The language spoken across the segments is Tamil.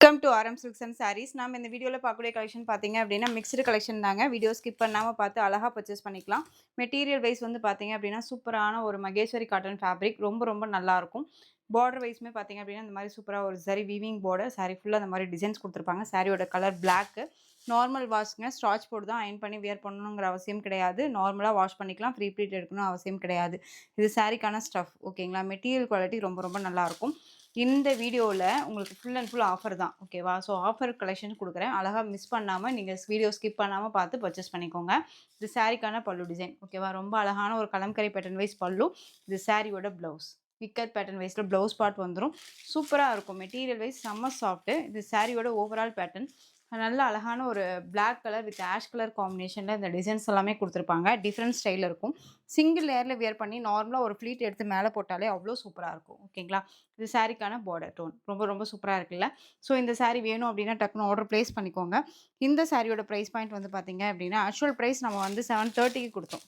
Welcome to RM silks and sarees. நாம இந்த வீடியோல பார்க்கக்கூடிய கலெக்ஷன் பார்த்தீங்க அப்படின்னா, மிக்ஸ்டு கலெக்ஷன் தாங்க. வீடியோ ஸ்கிப் பண்ணாம பார்த்து அழகா பர்ச்சேஸ் பண்ணிக்கலாம். மெட்டீரியல் வைஸ் வந்து பார்த்தீங்க அப்படின்னா, சூப்பரான ஒரு மகேஸ்வரி காட்டன் ஃபேப்ரிக் ரொம்ப ரொம்ப நல்லாயிருக்கும். பார்டர் வைஸ்மே பார்த்தீங்க அப்படின்னா, இந்த மாதிரி சூப்பரா ஒரு சரி வீவிங் பார்டர். சாரி ஃபுல்லா இந்த மாதிரி டிசைன்ஸ் குடுத்துருப்பாங்க. சாரியோட கலர் பிளாக்கு. நார்மல் வாஷ்ங்க. ஸ்டார்ச் போட்டு தான் அயர்ன் பண்ணி வியர் பண்ணணுங்கிற அவசியம் கிடையாது. நார்மலா வாஷ் பண்ணிக்கலாம். ஃப்ரீ ப்ளீட் எடுக்கணும் அவசியம் கிடையாது. இது சாரிக்கான ஸ்டஃப் ஓகேங்களா? மெட்டீரியல் குவாலிட்டி ரொம்ப ரொம்ப நல்லாயிருக்கும். இந்த வீடியோல உங்களுக்கு ஃபுல் அண்ட் ஃபுல் ஆஃபர் தான். ஓகேவா? ஸோ ஆஃபர் கலெக்ஷன் குடுக்குறேன். அழகா மிஸ் பண்ணாம நீங்க வீடியோ ஸ்கிப் பண்ணாம பார்த்து பர்ச்சேஸ் பண்ணிக்கோங்க. இது சாரிக்கான பல்லு டிசைன். ஓகேவா? ரொம்ப அழகான ஒரு கலம்கரி பேட்டர்ன் வைஸ் பல்லு. இது சாரியோட ப்ளவுஸ். இக்கட் பேட்டர்ன் வைஸ்ல ப்ளவுஸ் பார்ட் வந்துரும். சூப்பரா இருக்கும். மெட்டீரியல் வைஸ் செம்ம சாஃப்ட். இது சாரியோட ஓவரால் பேட்டர்ன். நல்ல அழகான ஒரு black colour with ash colour காம்பினேஷன்ல இந்த டிசைன்ஸ் எல்லாமே குடுத்துருப்பாங்க. டிஃபரண்ட் ஸ்டைல்ல இருக்கும். சிங்கிள் லேயர்ல வியர் பண்ணி நார்மலா ஒரு ஃப்ளீட் எடுத்து மேல போட்டாலே அவ்ளோ சூப்பரா இருக்கும். ஓகேங்களா? இது சாரிக்கான பார்டர் டோன். ரொம்ப ரொம்ப சூப்பரா இருக்குல்ல. ஸோ இந்த சாரி வேணும் அப்டின்னா டக்குனு ஆர்டர் பிளேஸ் பண்ணிக்கோங்க. இந்த சாரியோட பிரைஸ் பாயிண்ட் வந்து பார்த்தீங்க அப்டின்னா, ஆக்சுவல் பிரைஸ் நம்ம வந்து 730க்கு குடுத்தோம்.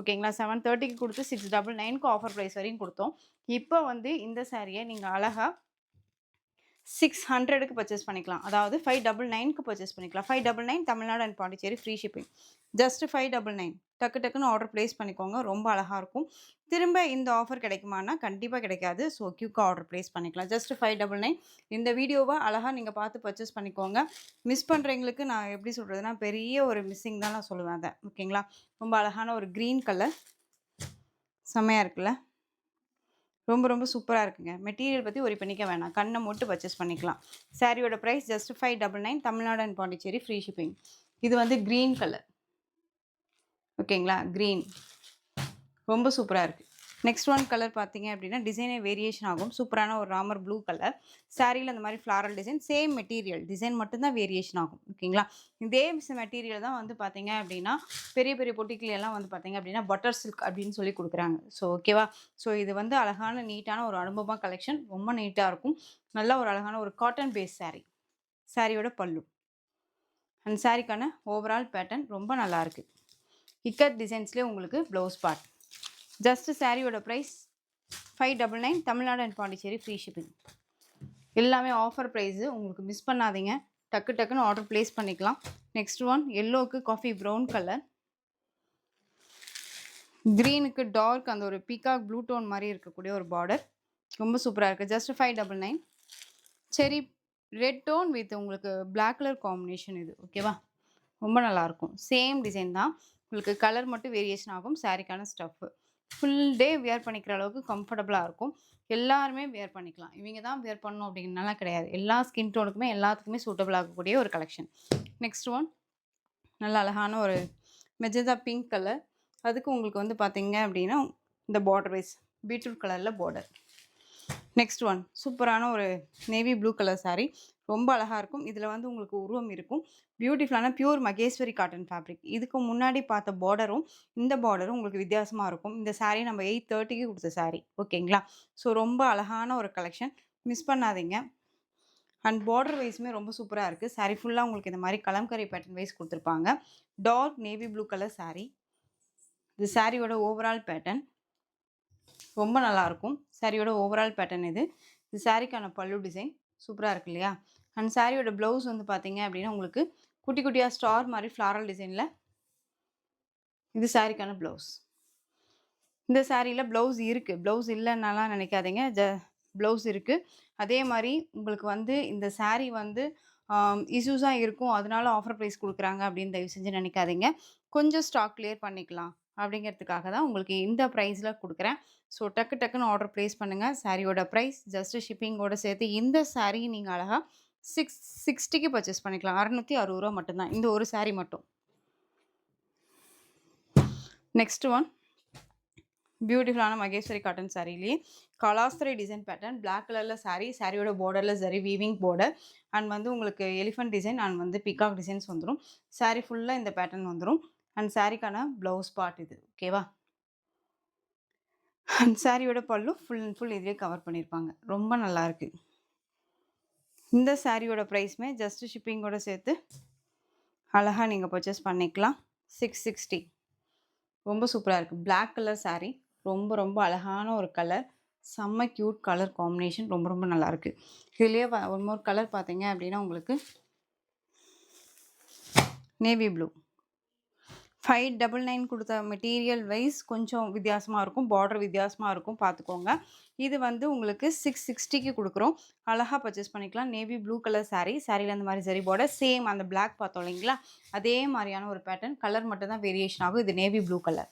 ஓகேங்களா? 730க்கு குடுத்து 699க்கு ஆஃபர் பிரைஸ் வரையும் குடுத்தோம். இப்ப வந்து இந்த சாரிய நீங்க அழகா 600க்கு பர்ச்சேஸ் பண்ணிக்கலாம். அதாவது 599க்கு பர்ச்சேஸ் பண்ணிக்கலாம். 599 Tamil Nadu and Pondicherry free shipping. Just 599 டக்கு டக்குன்னு ஆர்டர் பிளேஸ் பண்ணிக்கோங்க. ரொம்ப அழகா இருக்கும். திரும்ப இந்த ஆஃபர் கிடைக்குமான்னா, கண்டிப்பா கிடைக்காது. ஸோ குயிக்கா ஆர்டர் பிளேஸ் பண்ணிக்கலாம். ஜஸ்ட் 599 இந்த வீடியோவ அழகா நீங்க பார்த்து பர்ச்சேஸ் பண்ணிக்கோங்க. மிஸ் பண்றவங்களுக்கு நான் எப்படி சொல்றதுன்னா, பெரிய ஒரு மிஸ்ஸிங் தான் நான் சொல்லுவேன் அத. ஓகேங்களா? ரொம்ப அழகான ஒரு கிரீன் கலர். செம்மையா இருக்குல்ல? ரொம்ப ரொம்ப சூப்பரா இருக்குங்க. மெட்டீரியல் பத்தி வொரி பண்ணிக்க வேணாம். கண்ண மூட்டு பர்ச்சேஸ் பண்ணிக்கலாம். சாரியோட price just 599 Tamil Nadu and Pondicherry free shipping. இது வந்து கிரீன் கலர். ஓகேங்களா? கிரீன். ரொம்ப சூப்பரா இருக்கு. நெக்ஸ்ட் ஒன் கலர் பார்த்தீங்க அப்படின்னா, டிசைனே வேரியேஷன் ஆகும். சூப்பரான ஒரு ராமர் ப்ளூ கலர். சாரியில இந்த மாதிரி floral design. Same material. Design மட்டும் தான் வேரியேஷன் ஆகும். ஓகேங்களா? இதே மெட்டீரியல் தான் வந்து பார்த்தீங்க அப்படின்னா, பெரிய பெரிய பொட்டிக்ல எல்லாம் வந்து பார்த்தீங்க அப்படின்னா, பட்டர் சில்க் அப்படின்னு சொல்லி குடுக்குறாங்க. ஸோ ஓகேவா? ஸோ இது வந்து அழகான நீட்டான ஒரு அனுபவமா கலெக்ஷன். ரொம்ப நீட்டா இருக்கும். நல்ல ஒரு அழகான ஒரு காட்டன் பேஸ் சாரி. சாரியோட பல்லு. அந்த சாரிக்கான ஓவரால் பேட்டர்ன் ரொம்ப நல்லா இருக்கு. இக்கட் டிசைன்ஸ்லேயே உங்களுக்கு ப்ளவுஸ் பார்ட். ஜஸ்ட் சாரியோட price 599 Tamil Nadu and Pondicherry free shipping. எல்லாமே ஆஃபர் ப்ரைஸு. உங்களுக்கு மிஸ் பண்ணாதீங்க. டக்கு டக்குன்னு ஆர்டர் பிளேஸ் பண்ணிக்கலாம். நெக்ஸ்ட் ஒன் எல்லோவுக்கு காஃபி ப்ரௌன் கலர். க்ரீனுக்கு டார்க் அந்த ஒரு பீகாக் ப்ளூ டோன் மாதிரி இருக்கக்கூடிய ஒரு பார்டர். ரொம்ப சூப்பராக இருக்குது. ஜஸ்ட் 599. செரி ரெட் டோன் வித் உங்களுக்கு பிளாக் கலர் காம்பினேஷன் இது. ஓகேவா? ரொம்ப நல்லாயிருக்கும். சேம் டிசைன் தான். உங்களுக்கு கலர் மட்டும் வேரியேஷன் ஆகும். சாரிக்கான ஸ்டஃப்பு. ஃபுல் டே வியர் பண்ணிக்கிற அளவுக்கு கம்ஃபர்டபுளாக இருக்கும். எல்லாருமே வியர் பண்ணிக்கலாம். இவங்க தான் வியர் பண்ணணும் அப்படிங்கிறனாலாம் கிடையாது. எல்லா ஸ்கின் டோனுக்குமே எல்லாத்துக்குமே சூட்டபிள் ஆகக்கூடிய ஒரு கலெக்ஷன். நெக்ஸ்ட் ஒன் நல்ல அழகான ஒரு மெஜந்தா பிங்க் கலர். அதுக்கு உங்களுக்கு வந்து பார்த்தீங்க அப்படின்னா, இந்த பார்டர் வைஸ் பீட்ரூட் கலரில் பார்டர். நெக்ஸ்ட் ஒன் சூப்பரான ஒரு நேவி ப்ளூ கலர் சாரி. ரொம்ப அழகாக இருக்கும். இதில் வந்து உங்களுக்கு உருவம் இருக்கும். பியூட்டிஃபுல்லான பியூர் மகேஸ்வரி காட்டன் ஃபேப்ரிக். இதுக்கு முன்னாடி பார்த்த பார்டரும் இந்த பார்டரும் உங்களுக்கு வித்தியாசமாக இருக்கும். இந்த சாரீ நம்ம 830க்கு கொடுத்த சாரீ. ஓகேங்களா? ஸோ ரொம்ப அழகான ஒரு கலெக்ஷன். மிஸ் பண்ணாதீங்க. அண்ட் பார்டர் வைஸுமே ரொம்ப சூப்பராக இருக்குது. சாரீ ஃபுல்லாக உங்களுக்கு இந்த மாதிரி கலம்கரி பேட்டர்ன் வைஸ் கொடுத்துருப்பாங்க. Dark navy blue colour saree. இது சாரியோட ஓவரால் பேட்டர்ன். ரொம்ப நல்லாயிருக்கும். சாரியோட ஓவரால் பேட்டர்ன் இது. இது சாரிக்கான பல்லு டிசைன். சூப்பரா இருக்கு இல்லையா? அண்ட் சாரியோட ப்ளவுஸ் வந்து பார்த்தீங்க அப்படின்னா, உங்களுக்கு குட்டி குட்டியா ஸ்டார் மாரி ஃப்ளாரல் டிசைன்ல இது சாரிக்கான ப்ளவுஸ். இந்த சாரியில ப்ளவுஸ் இருக்கு. ப்ளவுஸ் இல்லன்னாலாம் நினைக்காதீங்க. ப்ளவுஸ் இருக்கு. அதே மாரி உங்களுக்கு வந்து இந்த சாரி வந்து இஷ்யூஸா இருக்கும். அதனால ஆஃபர் பிரைஸ் குடுக்குறாங்க அப்படின்னு தயவு செஞ்சு நினைக்காதீங்க. கொஞ்சம் ஸ்டாக் கிளியர் பண்ணிக்கலாம் அப்படிங்கிறதுக்காக தான் உங்களுக்கு இந்த பிரைஸ்ல குடுக்குறேன். ஸோ டக்கு டக்குன்னு ஆர்டர் பிளேஸ் பண்ணுங்க. சாரியோட பிரைஸ் ஜஸ்ட் ஷிப்பிங்கோட சேர்த்து இந்த சாரி நீங்க அழகா 660க்கு பர்ச்சேஸ் பண்ணிக்கலாம். ரூ. 660 மட்டும் தான். இந்த ஒரு சாரி மட்டும். நெக்ஸ்ட் ஒன் பியூட்டிஃபுல்லான மகேஸ்வரி காட்டன் சாரிலேயே கலாஸ்திரை டிசைன் பேட்டர்ன் பிளாக் கலரில் சாரி. சாரியோட பார்டரில் சரி வீவிங் பார்டர் அண்ட் வந்து உங்களுக்கு எலிஃபண்ட் டிசைன் அண்ட் வந்து பிகாக் டிசைன்ஸ் வந்துடும். சாரி ஃபுல்லாக இந்த பேட்டர்ன் வந்துடும். அண்ட் சாரிக்கான ப்ளவுஸ் பார்ட் இது. ஓகேவா? அண்ட் சாரியோட பல்லு ஃபுல் அண்ட் ஃபுல் இதுலேயே கவர் பண்ணியிருப்பாங்க. ரொம்ப நல்லாயிருக்கு. இந்த சாரியோட ப்ரைஸ்மே ஜஸ்ட் ஷிப்பிங்கோட சேர்த்து அழகாக நீங்கள் பர்ச்சேஸ் பண்ணிக்கலாம். 660. ரொம்ப சூப்பராக இருக்குது. Black colour saree. ரொம்ப ரொம்ப அழகான ஒரு கலர். செம்ம க்யூட் கலர் காம்பினேஷன். ரொம்ப ரொம்ப நல்லாயிருக்கு. இதுலேயே ஒன் மோர் கலர் பார்த்தீங்க அப்படின்னா உங்களுக்கு நேவி ப்ளூ. 599 கொடுத்த மெட்டீரியல் வைஸ் கொஞ்சம் வித்தியாசமாக இருக்கும். பார்டர் வித்தியாசமாக இருக்கும், பார்த்துக்கோங்க. இது வந்து உங்களுக்கு 660க்கு கொடுக்குறோம். அழகாக பர்ச்சேஸ் பண்ணிக்கலாம். Navy blue colour saree. சாரியில் அந்த மாதிரி சரி பார்டர் சேம் அந்த பிளாக் பார்த்தோம் இல்லைங்களா, அதே மாதிரியான ஒரு பேட்டர்ன். கலர் மட்டும் தான் வேரியேஷன் ஆகும். இது நேவி ப்ளூ கலர்.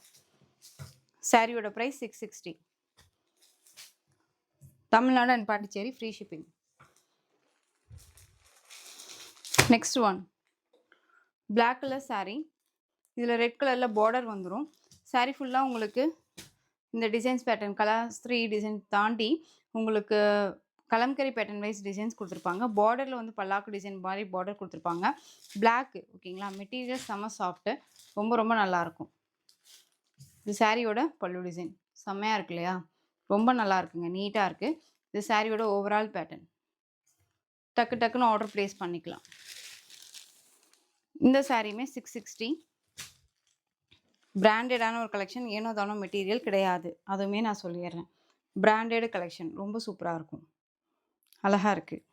சாரியோட price 660. Tamil Nadu and Pondicherry free shipping. Next one black colour saree. இதில் ரெட் கலரில் பார்டர் வந்துடும். saree ஃபுல்லாக உங்களுக்கு இந்த டிசைன்ஸ் பேட்டர்ன் கலர்ஸ் 3 டிசைன் தாண்டி உங்களுக்கு கலம்கரி பேட்டர்ன் வைஸ் டிசைன்ஸ் கொடுத்துருப்பாங்க. பார்டரில் வந்து பல்லாக்கு டிசைன் மாதிரி பார்டர் கொடுத்துருப்பாங்க. பிளாக்கு ஓகேங்களா. மெட்டீரியல் செம்ம சாஃப்ட்டு, ரொம்ப ரொம்ப நல்லாயிருக்கும். இது சாரியோட பல்லு டிசைன் செம்மையாக இருக்கு இல்லையா, ரொம்ப நல்லா இருக்குங்க, நீட்டாக இருக்குது. இது சாரியோட ஓவரால் பேட்டர்ன். டக்கு டக்குன்னு ஆர்டர் ப்ளேஸ் பண்ணிக்கலாம். இந்த சாரியுமே 660. பிராண்டடான ஒரு கலெக்ஷன், ஏனோ தானோ மெட்டீரியல் கிடையாது, அதுவுமே நான் சொல்லிடுறேன். பிராண்டட் கலெக்ஷன், ரொம்ப சூப்பராக இருக்கும், அழகாக இருக்குது.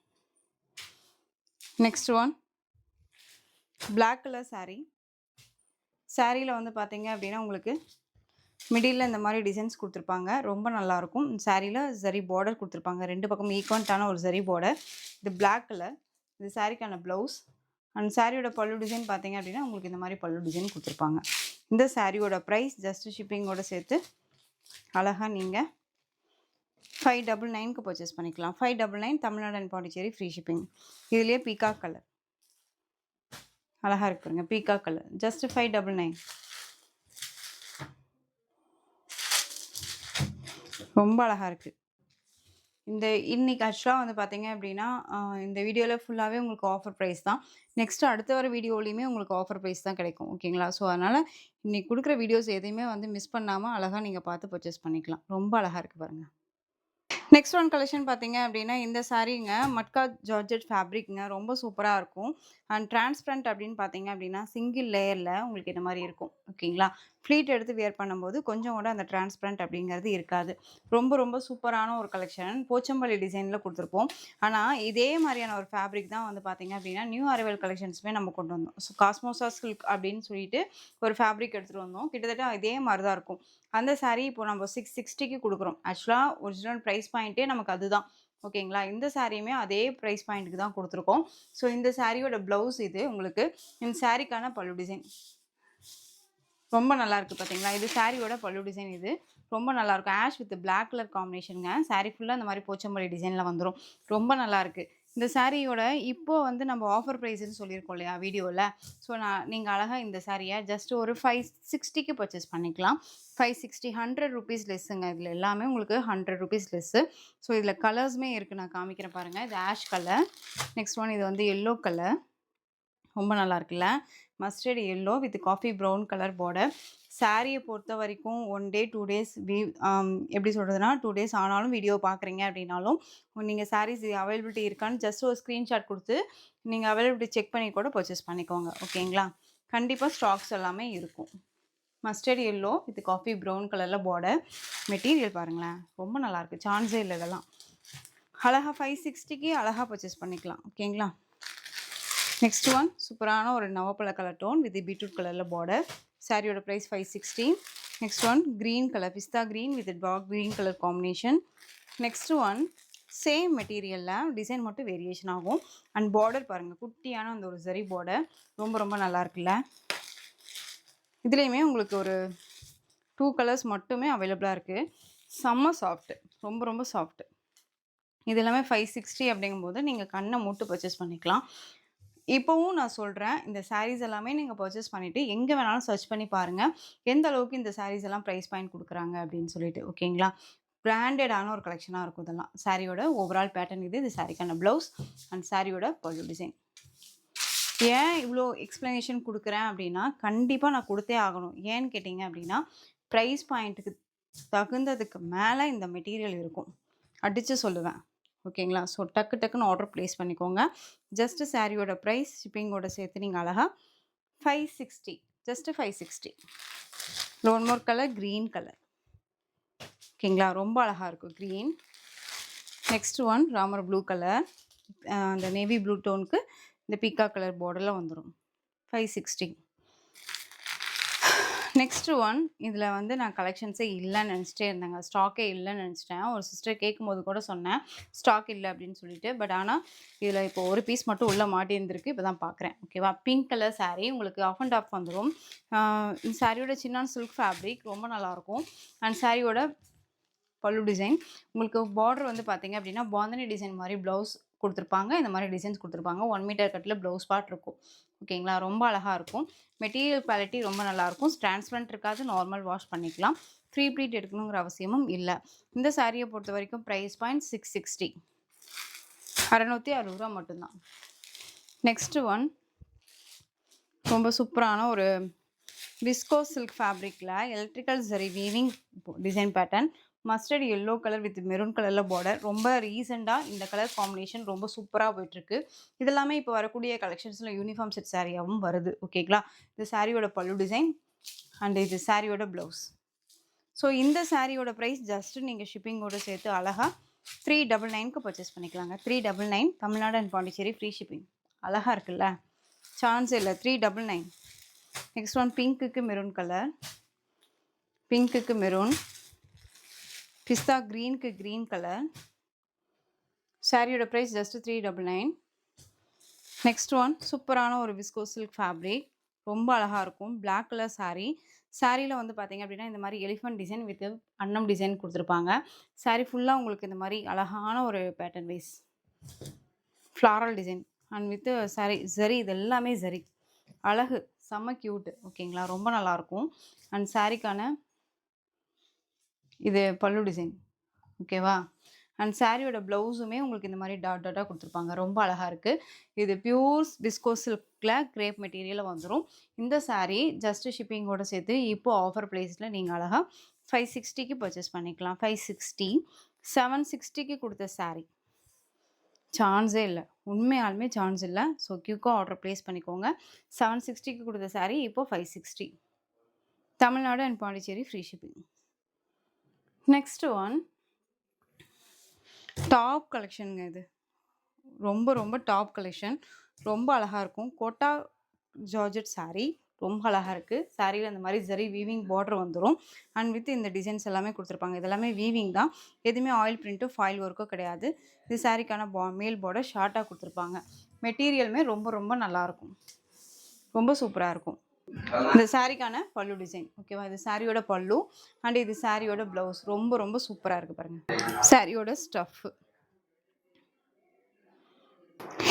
Next one black colour saree. சாரியில் வந்து பார்த்தீங்க அப்படின்னா உங்களுக்கு மிடில் இந்த மாதிரி டிசைன்ஸ் கொடுத்துருப்பாங்க, ரொம்ப நல்லாயிருக்கும். சாரியில் சரி பார்டர் கொடுத்துருப்பாங்க, ரெண்டு பக்கம் ஈக்குவன்ட்டான ஒரு சரி பார்டர். இது பிளாக் கலர். இது சாரிக்கான ப்ளவுஸ். அண்ட் சாரியோட பல்லு டிசைன் பார்த்தீங்க அப்படின்னா உங்களுக்கு இந்த மாதிரி பல்லு டிசைன் கொடுத்துருப்பாங்க. இந்த சாரியோட ப்ரைஸ் ஜஸ்ட் ஷிப்பிங்கோடு சேர்த்து அழகாக நீங்கள் 599க்கு பர்ச்சேஸ் பண்ணிக்கலாம். 599 Tamil Nadu and Pondicherry free shipping. இதுலேயே பீகாக் கலர் அழகாக இருக்குங்க, பீகாக் கலர். ஜஸ்ட் 599. ரொம்ப அழகாக இருக்குது. இந்த இன்னைக்கு ஆக்சுவலாக வந்து பார்த்தீங்க அப்படின்னா இந்த வீடியோவில் ஃபுல்லாகவே உங்களுக்கு ஆஃபர் ப்ரைஸ் தான். நெக்ஸ்ட்டு அடுத்த வர வீடியோலையுமே உங்களுக்கு ஆஃபர் ப்ரைஸ் தான் கிடைக்கும், ஓகேங்களா. ஸோ அதனால் இன்றைக்கி கொடுக்குற வீடியோஸ் எதையுமே வந்து மிஸ் பண்ணாமல் அழகாக நீங்கள் பார்த்து பர்ச்சேஸ் பண்ணிக்கலாம். ரொம்ப அழகாக இருக்குது பாருங்கள். நெக்ஸ்ட் ஒன் கலெக்ஷன் பார்த்தீங்க அப்படின்னா இந்த சாரீங்க மட்கா ஜார்ஜெட் ஃபேப்ரிக்ங்க, ரொம்ப சூப்பராக இருக்கும். அண்ட் டிரான்ஸ்பரண்ட் அப்படின்னு பார்த்தீங்க அப்படின்னா சிங்கிள் லேயரில் உங்களுக்கு இந்த மாதிரி இருக்கும், ஓகேங்களா. ஃப்ளீட் எடுத்து வியர் பண்ணும்போது கொஞ்சம் கூட அந்த டிரான்ஸ்பரண்ட் அப்படிங்கிறது இருக்காது. ரொம்ப ரொம்ப சூப்பரான ஒரு கலெக்ஷன். போச்சம்பள்ளி டிசைனில் கொடுத்துருப்போம். ஆனால் இதே மாதிரியான ஒரு ஃபேப்ரிக் தான் வந்து பார்த்தீங்க அப்படின்னா நியூ அரைவல் கலெக்ஷன்ஸுமே நம்ம கொண்டு வந்தோம். ஸோ காஸ்மோசா சில்க் அப்படின்னு சொல்லிட்டு ஒரு ஃபேப்ரிக் எடுத்துகிட்டு வந்தோம். கிட்டத்தட்ட இதே மாதிரி தான் இருக்கும். அந்த சாரீ இப்போ நம்ம 660க்கு கொடுக்குறோம். ஆக்சுவலாக ஒரிஜினல் ப்ரைஸ் பாயிண்ட்டே நமக்கு அதுதான், ஓகேங்களா. இந்த சாரியுமே அதே ப்ரைஸ் பாயிண்ட்டுக்கு தான் கொடுத்துருக்கோம். ஸோ இந்த சாரியோட ப்ளவுஸ் இது உங்களுக்கு. இந்த சாரிக்கான பல்லு டிசைன் ரொம்ப நல்லாயிருக்கு பார்த்தீங்களா. இது சாரியோட பல்லு டிசைன். இது ரொம்ப நல்லாயிருக்கும். ஆஷ் வித் பிளாக் கலர் காம்பினேஷனுங்க. சாரீ ஃபுல்லாக இந்த மாதிரி போச்சம்பள்ளி டிசைனில் வந்துடும். ரொம்ப நல்லாயிருக்கு. இந்த சாரியோட இப்போ வந்து நம்ம ஆஃபர் ப்ரைஸ்ன்னு சொல்லியிருக்கோம் இல்லையா வீடியோவில். ஸோ நீங்கள் அழகாக இந்த சாரியை ஜஸ்ட் ஒரு 560க்கு பர்ச்சேஸ் பண்ணிக்கலாம். 560 100 ருபீஸ் லெஸ்ஸுங்க. இதில் எல்லாமே உங்களுக்கு 100 ருபீஸ் லெஸ்ஸு. ஸோ இதில் கலர்ஸுமே இருக்குது, நான் காமிக்கிறேன் பாருங்கள். இது ஆஷ் கலர். நெக்ஸ்ட் ஒன் இது வந்து எல்லோ கலர், ரொம்ப நல்லா இருக்குல்ல. Mustard yellow with coffee brown colour border. சாரியை பொறுத்த வரைக்கும் 1 டே 2 டேஸ் எப்படி சொல்கிறதுனா 2 டேஸ் ஆனாலும் வீடியோ பார்க்குறீங்க அப்படின்னாலும் நீங்கள் சாரீஸ் அவைலபிலிட்டி இருக்கான்னு ஜஸ்ட் ஒரு ஸ்க்ரீன்ஷாட் கொடுத்து நீங்கள் அவைலபிலிட்டி செக் பண்ணி கூட பர்ச்சேஸ் பண்ணிக்கோங்க, ஓகேங்களா. கண்டிப்பாக ஸ்டாக்ஸ் எல்லாமே இருக்கும். Mustard yellow with coffee brown கலரில் பார்டர். மெட்டீரியல் பாருங்களேன், ரொம்ப நல்லாயிருக்கு, சான்ஸே இல்லை இதெல்லாம். அழகாக 560க்கு அழகாக பர்ச்சேஸ் பண்ணிக்கலாம், ஓகேங்களா. நெக்ஸ்ட் ஒன் சூப்பரான ஒரு நவப்பழ கலர் டோன் வித் பீட்ரூட் கலரில் பார்டர். சாரியோட price 560. Next one green colour, பிஸ்தா green with dark green colour combination. Next one same மெட்டீரியலில் டிசைன் மட்டும் வேரியேஷன் ஆகும். அண்ட் பார்டர் பாருங்கள், குட்டியான அந்த ஒரு ஜரி பார்டர், ரொம்ப ரொம்ப நல்லா இருக்குல்ல. இதுலேயுமே உங்களுக்கு ஒரு 2 கலர்ஸ் மட்டுமே அவைலபிளாக இருக்குது. செம்ம சாஃப்ட்டு, ரொம்ப ரொம்ப சாஃப்ட்டு. இது எல்லாமே 560 அப்படிங்கும்போது நீங்கள் கண்ணை மூட்டு பர்ச்சேஸ் பண்ணிக்கலாம். இப்போவும் நான் சொல்கிறேன், இந்த சாரீஸ் எல்லாமே நீங்கள் பர்ச்சேஸ் பண்ணிவிட்டு எங்கே வேணாலும் சர்ச் பண்ணி பாருங்கள், எந்த அளவுக்கு இந்த சாரீஸ் எல்லாம் ப்ரைஸ் பாயிண்ட் கொடுக்குறாங்க அப்படின்னு சொல்லிட்டு, ஓகேங்களா. பிராண்டடான ஒரு கலெக்ஷனாக இருக்கும் இதெல்லாம். சாரியோட ஓவரால் பேட்டர்ன் இது. இது சாரிக்கான ப்ளவுஸ் அண்ட் சாரியோட பல்லு டிசைன். ஏன் இவ்வளோ எக்ஸ்ப்ளனேஷன் கொடுக்குறேன் அப்படின்னா கண்டிப்பாக நான் கொடுத்தே ஆகணும். ஏன்னு கேட்டிங்க அப்படின்னா ப்ரைஸ் பாயிண்ட்டுக்கு தகுந்ததுக்கு மேலே இந்த மெட்டீரியல் இருக்கும், அடித்து சொல்லுவேன், ஓகேங்களா. ஸோ டக்கு டக்குன்னு ஆர்டர் ப்ளேஸ் பண்ணிக்கோங்க. ஜஸ்ட்டு சாரியோட ப்ரைஸ் ஷிப்பிங்கோட சேர்த்து நீங்கள் அழகாக 560, just 560. One more colour green colour. ஓகேங்களா? ரொம்ப அழகா இருக்கும் green. Next one Ramar blue colour. அந்த நேவி ப்ளூ டோனுக்கு இந்த பீகாக் கலர் பார்டர்ல வந்துரும். 560. நெக்ஸ்ட் ஒன் இதில் வந்து நான் கலெக்ஷன்ஸே இல்லைன்னு நினச்சிட்டே இருந்தேங்க. ஸ்டாக்கே இல்லைன்னு நினச்சிட்டேன். ஒரு சிஸ்டர் கேட்கும்போது கூட சொன்னேன், ஸ்டாக் இல்லை அப்படின்னு சொல்லிட்டு. பட் ஆனால் இதில் இப்போ ஒரு பீஸ் மட்டும் உள்ளே மாட்டியிருந்திருக்கு. இப்போ தான் பார்க்குறேன். ஓகேவா? பிங்க் கலர் சாரீ உங்களுக்கு ஆஃப் அண்ட் ஆஃப் வந்துடும். இந்த சாரியோட சின்னான் சில்க் ஃபேப்ரிக் ரொம்ப நல்லாயிருக்கும். அண்ட் சாரியோட பல்லு டிசைன் உங்களுக்கு பார்டர் வந்து பார்த்தீங்க அப்படின்னா பாந்தனி டிசைன் மாதிரி ப்ளவுஸ் கொடுத்துருப்பாங்க. இந்த மாதிரி டிசைன்ஸ் கொடுத்துருப்பாங்க. 1 மீட்டர் கட்டில் ப்ளவுஸ் பார்ட் இருக்கும். ஓகேங்களா? ரொம்ப அழகாக இருக்கும். மெட்டீரியல் குவாலிட்டி ரொம்ப நல்லாயிருக்கும். டிரான்ஸ்பரண்ட் இருக்காது. நார்மல் வாஷ் பண்ணிக்கலாம். ஃப்ரீ ப்ளீட் எடுக்கணுங்கிற அவசியமும் இல்லை. இந்த சாரியை பொறுத்த வரைக்கும் ப்ரைஸ் பாயிண்ட் 660. 660 ரூபா மட்டும்தான். நெக்ஸ்ட்டு ஒன் ரொம்ப சூப்பரான ஒரு விஸ்கோ சில்க் ஃபேப்ரிக்கில் எலக்ட்ரிக்கல் சரி weaving design pattern. Mustard yellow colour with maroon கலரில் பார்டர். ரொம்ப ரீசெண்டாக இந்த கலர் காம்பினேஷன் ரொம்ப சூப்பராக போயிட்டுருக்கு. இதெல்லாமே இப்போ வரக்கூடிய கலெக்ஷன்ஸில் யூனிஃபார்ம் செட் சாரியாகவும் வருது. ஓகேங்களா? இது சாரியோட பல்லு டிசைன் அண்ட் இது சாரியோட ப்ளவுஸ். ஸோ இந்த சாரியோட ப்ரைஸ் ஜஸ்ட்டு நீங்கள் ஷிப்பிங்கோடு சேர்த்து அழகாக 399க்கு பர்ச்சேஸ் பண்ணிக்கலாங்க. 399 Tamil Nadu and Pondicherry free shipping. அழகாக இருக்குல்ல? சான்ஸ் இல்லை. 399. நெக்ஸ்ட் ஒன் பிங்க்குக்கு மெரூன் கலர். பிங்க்குக்கு மெரூன். பிஸ்தா க்ரீனுக்கு க்ரீன் கலர். சாரியோட ப்ரைஸ் ஜஸ்ட் 399. நெக்ஸ்ட் ஒன் சூப்பரான ஒரு விஸ்கோ சில்க் ஃபேப்ரிக். ரொம்ப அழகாக இருக்கும். Black colour sari. சாரியில் வந்து பார்த்தீங்க அப்படின்னா இந்த மாதிரி எலிஃபண்ட் டிசைன் வித் அன்னம் டிசைன் கொடுத்துருப்பாங்க. சாரீ ஃபுல்லாக உங்களுக்கு இந்த மாதிரி அழகான ஒரு pattern wise floral design and with sari zari. இது எல்லாமே ஜரி. அழகு செம்ம க்யூட்டு. ஓகேங்களா? ரொம்ப நல்லாயிருக்கும். அண்ட் சாரிக்கான இது பல்லு டிசைன். ஓகேவா? அண்ட் சாரியோட ப்ளவுஸுமே உங்களுக்கு இந்த மாதிரி டாட் டாட்டாக கொடுத்துருப்பாங்க. ரொம்ப அழகாக இருக்குது. இது பியூர் விஸ்கோ சில்கில் கிரேப் மெட்டீரியலில் வந்துடும். இந்த சாரீ ஜஸ்ட்டு ஷிப்பிங்கோடு சேர்த்து இப்போது ஆஃபர் ப்ரைஸில் நீங்கள் அழகாக 560க்கு பர்ச்சேஸ் பண்ணிக்கலாம். 560. 760க்கு கொடுத்த சாரீ சான்ஸே இல்லை. உண்மையாலுமே சான்ஸ் இல்லை. ஸோ க்யூக்காக ஆர்டர் ப்ளேஸ் பண்ணிக்கோங்க. 760க்கு கொடுத்த சாரீ இப்போது 560. Tamil Nadu and Pondicherry free shipping. Next one top கலெக்ஷனுங்க. இது ரொம்ப ரொம்ப டாப் கலெக்ஷன். ரொம்ப அழகாக இருக்கும். கோட்டா ஜார்ஜெட் சாரீ ரொம்ப அழகாக இருக்குது. சாரியில் இந்த மாதிரி ஜரி வீவிங் பார்டர் வந்துடும். அண்ட் வித் இந்த டிசைன்ஸ் எல்லாமே கொடுத்துருப்பாங்க. இதெல்லாமே வீவிங் தான். எதுவுமே ஆயில் பிரிண்ட்டோ ஃபாயில் ஒர்க்கோ கிடையாது. இது சாரிக்கான மேல் பார்டர் ஷார்ட்டாக கொடுத்துருப்பாங்க. மெட்டீரியலுமே ரொம்ப ரொம்ப நல்லாயிருக்கும். ரொம்ப சூப்பராக இருக்கும். இந்த சாரிக்கான பல்லு டிசைன். ஓகேவா? இது சாரியோட பல்லு அண்ட் இது சாரியோட ப்ளவுஸ். ரொம்ப ரொம்ப சூப்பராக இருக்குது பாருங்கள். சாரியோட ஸ்டஃப்.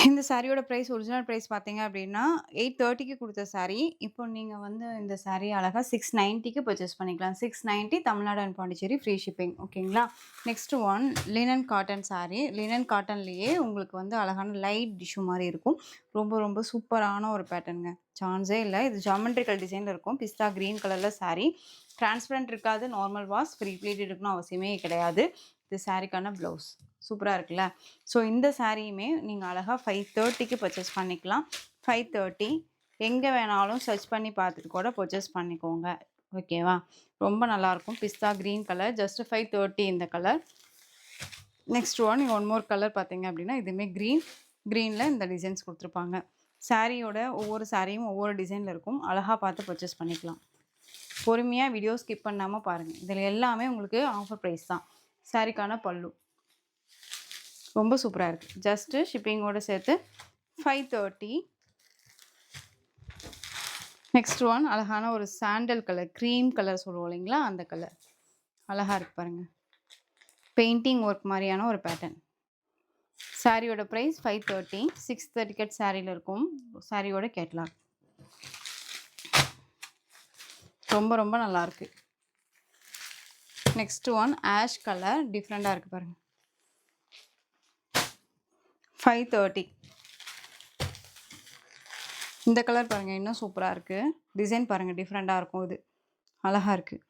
இந்த சாரியோட ப்ரைஸ் ஒரிஜினல் ப்ரைஸ் பார்த்தீங்க அப்படின்னா 830க்கு கொடுத்த சாரீ இப்போ நீங்கள் வந்து இந்த சாரீ அழகாக 690க்கு பர்ச்சேஸ் பண்ணிக்கலாம். 690 Tamil Nadu and Pondicherry free shipping. ஓகேங்களா? Next one linen cotton sari. Linen காட்டன்லேயே உங்களுக்கு வந்து அழகான லைட் டிஷ்யூ மாதிரி இருக்கும். ரொம்ப ரொம்ப சூப்பரான ஒரு பேட்டர்னுங்க. சான்ஸே இல்லை. இது ஜாமெட்ரிக்கல் டிசைனில் இருக்கும். பிஸ்தா க்ரீன் கலரில் சாரீ. டிரான்ஸ்பரண்ட் இருக்காது. நார்மல் வாஷ் ஃப்ரீ ப்ளீட் எடுக்கணும் அவசியமே கிடையாது. இது சாரிக்கான ப்ளவுஸ். சூப்பராக இருக்குல்ல? ஸோ இந்த சாரியுமே நீங்கள் அழகாக 530க்கு பர்ச்சேஸ் பண்ணிக்கலாம். 530 எங்கே வேணாலும் சர்ச் பண்ணி பார்த்துட்டு கூட பர்ச்சேஸ் பண்ணிக்கோங்க. ஓகேவா? ரொம்ப நல்லாயிருக்கும். பிஸ்தா க்ரீன் கலர். ஜஸ்ட் 530 இந்த colour. Next one more colour பார்த்தீங்க அப்படின்னா இதுவுமே க்ரீனில் இந்த டிசைன்ஸ் கொடுத்துருப்பாங்க. சாரியோட ஒவ்வொரு சாரியும் ஒவ்வொரு டிசைனில் இருக்கும். அழகாக பார்த்து பர்ச்சேஸ் பண்ணிக்கலாம். பொறுமையாக வீடியோ ஸ்கிப் பண்ணாமல் பாருங்கள். இதில் எல்லாமே உங்களுக்கு ஆஃபர் ப்ரைஸ் தான். சாரிக்கான பல்லு ரொம்ப சூப்பராக இருக்குது. ஜஸ்ட்டு ஷிப்பிங்கோடு சேர்த்து 530. நெக்ஸ்ட் ஒன் அழகான ஒரு சாண்டல் கலர், க்ரீம் கலர் சொல்லுவோம் இல்லைங்களா? அந்த கலர் அழகாக இருக்குது பாருங்கள். பெயிண்டிங் ஒர்க் மாதிரியான ஒரு பேட்டர்ன். சாரியோட ப்ரைஸ் 530. 630 கட் சாரியில் இருக்கும். சாரியோட கேட்லாக் ரொம்ப ரொம்ப நல்லாயிருக்கு. Next one ash colour. டிஃப்ரெண்ட்டாக இருக்குது பாருங்கள். 530. இந்த கலர் பாருங்கள், இன்னும் சூப்பராக இருக்குது. டிசைன் பாருங்கள், டிஃப்ரெண்ட்டாக இருக்கும். இது அழகாக இருக்குது.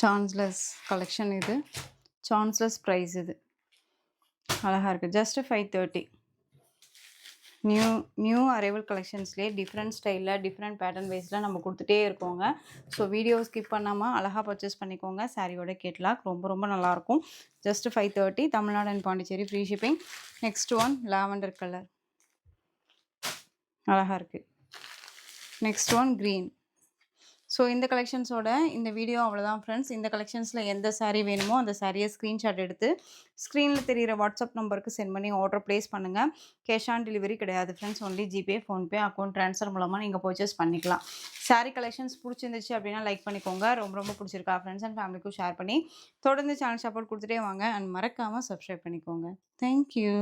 சான்ஸ்லெஸ் கலெக்ஷன் இது. சான்ஸ்லெஸ் ப்ரைஸ் இது. அழகாக இருக்குது. ஜஸ்ட்டு 530. நியூ நியூ அரைவல் கலெக்ஷன்ஸ்லேயே டிஃப்ரெண்ட் ஸ்டைலில் டிஃப்ரெண்ட் பேட்டர்ன் வைஸில் நம்ம கொடுத்துட்டே இருக்கோங்க. ஸோ வீடியோ ஸ்கிப் பண்ணாமல் அழகாக பர்ச்சேஸ் பண்ணிக்கோங்க. சாரியோட கேட்லாக் ரொம்ப ரொம்ப நல்லாயிருக்கும். Just 530 Tamil Nadu and Pondicherry free shipping. Next one lavender colour அழகாக இருக்குது. Next one green. ஸோ இந்த கலெக்ஷன்ஸோட இந்த வீடியோ அவ்வளோதான் ஃப்ரெண்ட்ஸ். இந்த கலெக்ஷன்ஸில் எந்த சாரீ வேணுமோ அந்த சாரியை ஸ்க்ரீன்ஷாட் எடுத்து ஸ்க்ரீனில் தெரிகிற வாட்ஸ்அப் நம்பருக்கு சென்ட் பண்ணி ஆர்டர் ப்ளேஸ் பண்ணுங்கள். கேஷ் ஆன் டெலிவரி கிடையாது friends. Only GPay, PhonePe, account transfer மூலமாக நீங்கள் பர்ச்சேஸ் பண்ணிக்கலாம். சாரீ கலெக்ஷன்ஸ் பிடிச்சிருந்துச்சு அப்படின்னா லைக் பண்ணிக்கோங்க. ரொம்ப ரொம்ப பிடிச்சிருக்கா ஃப்ரெண்ட்ஸ் அண்ட் ஃபேமிலிக்கும் ஷேர் பண்ணி தொடர்ந்து சேனல் சப்போர்ட் கொடுத்துட்டே வாங்க. அண்ட் மறக்காமல் சப்ஸ்கிரைப் பண்ணிக்கோங்க. தேங்க்யூ.